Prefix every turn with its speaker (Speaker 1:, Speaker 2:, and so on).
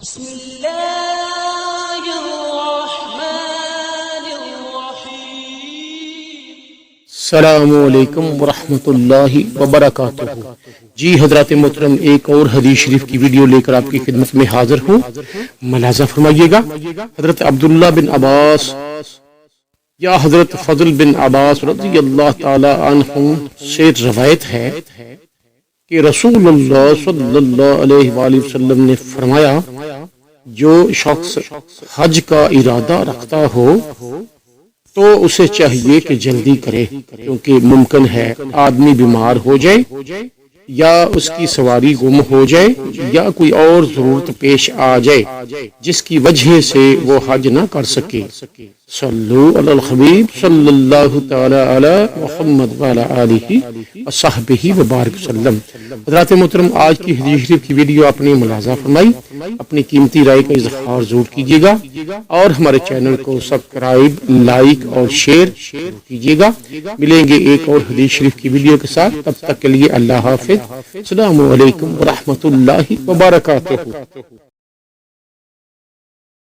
Speaker 1: بسم الله الرحمن الرحیم۔
Speaker 2: السلام علیکم ورحمۃ اللہ وبرکاتہ۔ جی حضرات محترم، ایک اور حدیث شریف کی ویڈیو لے کر آپ کی خدمت میں حاضر ہوں، ملاحظہ فرمائیے گا۔ حضرت عبداللہ بن عباس یا حضرت فضل بن عباس رضی اللہ تعالی عنہ سے روایت ہے کہ رسول اللہ صلی اللہ علیہ وآلہ وسلم نے فرمایا، جو شخص حج کا ارادہ رکھتا ہو تو اسے چاہیے کہ جلدی کرے، کیونکہ ممکن ہے آدمی بیمار ہو جائے یا اس کی سواری گم ہو جائے یا کوئی اور ضرورت پیش آ جائے جس کی وجہ سے وہ حج نہ کر سکے۔ صلو علی الحبیب صلی اللہ تعالی علی محمد وعلی آلہ وصحبہ وبارک وسلم۔ حضرات محترم، آج کی حدیث شریف کی ویڈیو آپ نے ملاحظہ فرمائی، اپنی قیمتی رائے کا اظہار ضرور کیجیے گا اور ہمارے چینل کو سبسکرائب، لائک اور شیئر کیجیے گا۔ ملیں گے ایک اور حدیث شریف کی ویڈیو کے ساتھ، تب تک کے لیے اللہ حافظ۔ السلام علیکم ورحمۃ اللہ وبرکاتہ۔